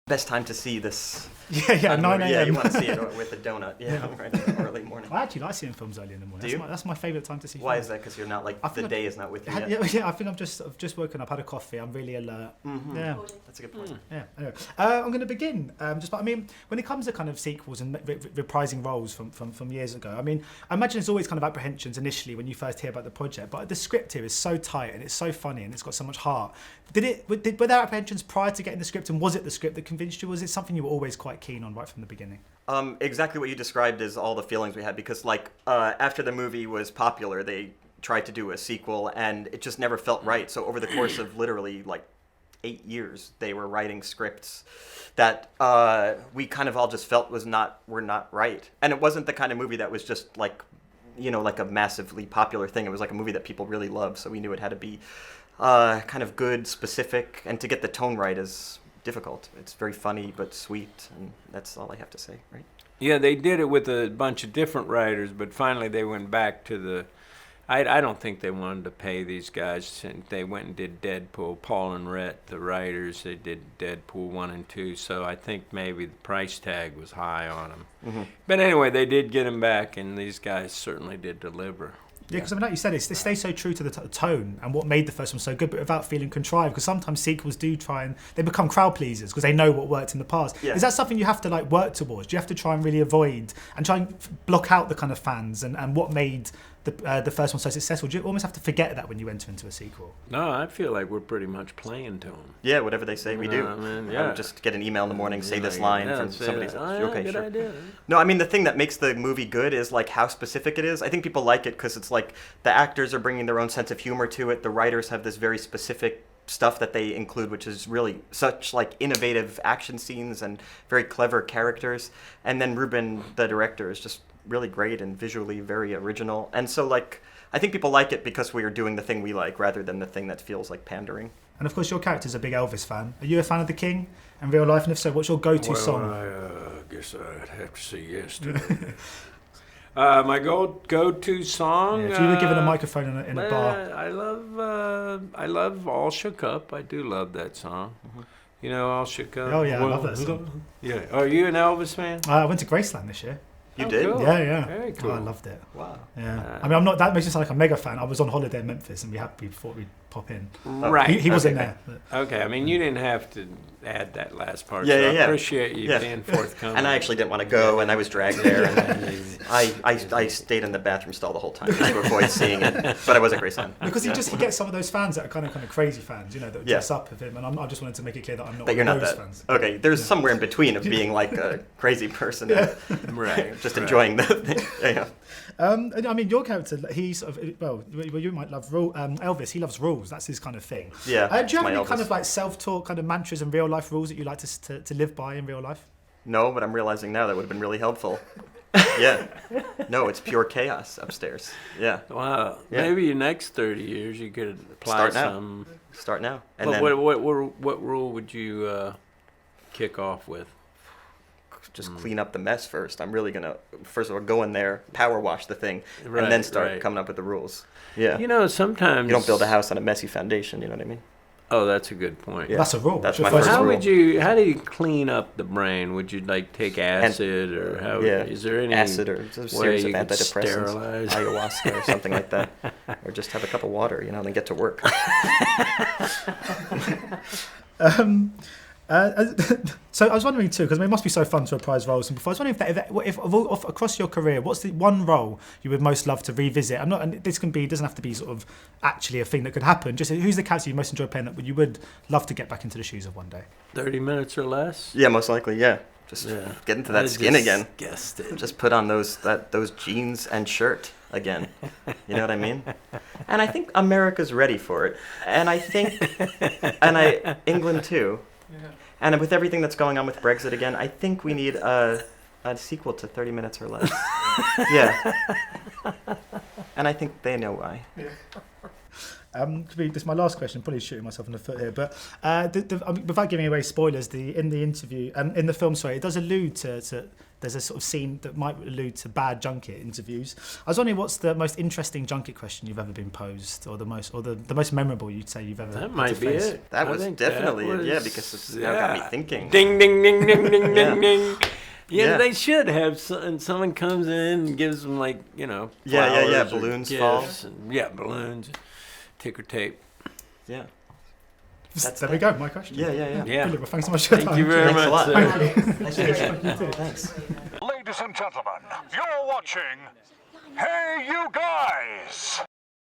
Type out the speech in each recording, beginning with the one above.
Best time to see this. Yeah, 9 a.m. Yeah, you want to see it with a donut. Yeah, right in the early morning. I actually like seeing films early in the morning. Do you? That's my favourite time to see Why films. is that? Because you're not the day is not with you yet? Yeah, I think I've just woken up, had a coffee. I'm really alert. Mm-hmm. Yeah, that's a good point. Yeah, anyway. I'm going to begin. When it comes to kind of sequels and reprising roles from years ago, I imagine there's always kind of apprehensions initially when you first hear about the project. But the script here is so tight and it's so funny and it's got so much heart. Were there apprehensions prior to getting the script, and was it the script that convinced you? Was it something you were always quite keen on right from the beginning? Exactly what you described is all the feelings we had, because after the movie was popular, they tried to do a sequel and it just never felt right. So over the course of literally 8 years, they were writing scripts that we kind of all just felt were not right. And it wasn't the kind of movie that was just like a massively popular thing. It was like a movie that people really loved. So we knew it had to be kind of good, specific, and to get the tone right is difficult. It's very funny but sweet, and that's all I have to say, right? Yeah, they did it with a bunch of different writers, but finally they went back to the... I don't think they wanted to pay these guys. They went and did Deadpool. Paul and Rhett, the writers, they did Deadpool 1 and 2, so I think maybe the price tag was high on them. Mm-hmm. But anyway, they did get them back, and these guys certainly did deliver. Yeah, because like you said, they stay so true to the tone and what made the first one so good, but without feeling contrived. Because sometimes sequels do they become crowd pleasers because they know what worked in the past. Yeah. Is that something you have to work towards? Do you have to try and really avoid and try and block out the kind of fans and what made the first one so successful? Do you almost have to forget that when you enter into a sequel? No, I feel like we're pretty much playing to them. Yeah, whatever they say, we do. Yeah. I would just get an email in the morning, say this line from somebody. Okay, good sure. idea. No, the thing that makes the movie good is how specific it is. I think people like it because it's the actors are bringing their own sense of humor to it. The writers have this very specific stuff that they include, which is really such innovative action scenes and very clever characters. And then Ruben, the director, is just really great and visually very original. And so I think people like it because we are doing the thing we like rather than the thing that feels like pandering. And of course your character's a big Elvis fan. Are you a fan of The King in real life? And if so, what's your go-to song? I guess I'd have to say yes to that. My go-to song. Yeah, if you were given a microphone in a bar. I love All Shook Up. I do love that song. Mm-hmm. All Shook Up. Oh yeah, I love that song. Yeah. Are you an Elvis fan? I went to Graceland this year. You did? Cool. Yeah. Very cool. Oh, I loved it. Wow. Yeah. I'm not. That makes me sound like a mega fan. I was on holiday in Memphis, and we thought we'd pop in. Right. He wasn't there. But. Okay. You didn't have to add that last part. Yeah, so yeah. I appreciate you being forthcoming. And I actually didn't want to go, and I was dragged there. And I stayed in the bathroom stall the whole time just to avoid seeing it. But I was at Graceland. Because he gets some of those fans that are kind of crazy fans, that dress up with him. And I just wanted to make it clear that I'm not one of those fans. Okay, there's somewhere in between of being a crazy person and right, just enjoying the thing. Yeah. Your character, he's you might love Elvis. He loves rules. That's his kind of thing. Yeah. Do you have any Elvis. kind of self-talk kind of mantras and real life rules that you like to live by in real life? No, but I'm realizing now that would have been really helpful. Yeah. No, it's pure chaos upstairs. Yeah. Wow. Yeah. Maybe your next 30 years you could apply some. Start now. And but then what rule would you kick off with? just clean up the mess first. I'm really going to, first of all, go in there, power wash the thing, and then start coming up with the rules. Yeah. Sometimes... You don't build a house on a messy foundation, you know what I mean? Oh, that's a good point. Yeah. That's a rule. That's my first rule. How do you clean up the brain? Would you take acid or how? Yeah. Is there any acid or a series of antidepressants, sterilize? ayahuasca or something like that, or just have a cup of water, and then get to work. So I was wondering too, because it must be so fun to reprise roles. And before, I was wondering if across your career, what's the one role you would most love to revisit? And this doesn't have to be sort of actually a thing that could happen. Just who's the character you most enjoy playing that you would love to get back into the shoes of one day? 30 minutes or less? Yeah, most likely. Yeah, just get into that skin again. Guessed it. Just put on those jeans and shirt again. You know what I mean? And I think America's ready for it. And I think, England too. Yeah. And with everything that's going on with Brexit again, I think we need a sequel to 30 Minutes or Less. Yeah. And I think they know why. This is my last question. Probably shooting myself in the foot here, but without giving away spoilers, in the interview, in the film, sorry, it does allude to there's a sort of scene that might allude to bad junket interviews. I was wondering what's the most interesting junket question you've ever been posed, or the most memorable you'd say you've ever. That might be it. That was definitely it. Yeah, because it's now got me thinking. Ding ding ding ding ding ding ding. Yeah, they should have. And someone comes in and gives them flowers. Balloons fall. And, balloons, ticker tape. Yeah. There we go. My question. Yeah. Brilliant. Well, thanks so much for your time. Thank you very much. A lot. Thank you. Nice to meet you. Thanks. Ladies and gentlemen, you're watching Hey You Guys!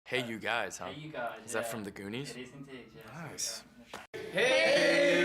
Hey You Guys, huh? Hey, you guys. Is that from the Goonies? It is indeed, yeah. Nice. Hey!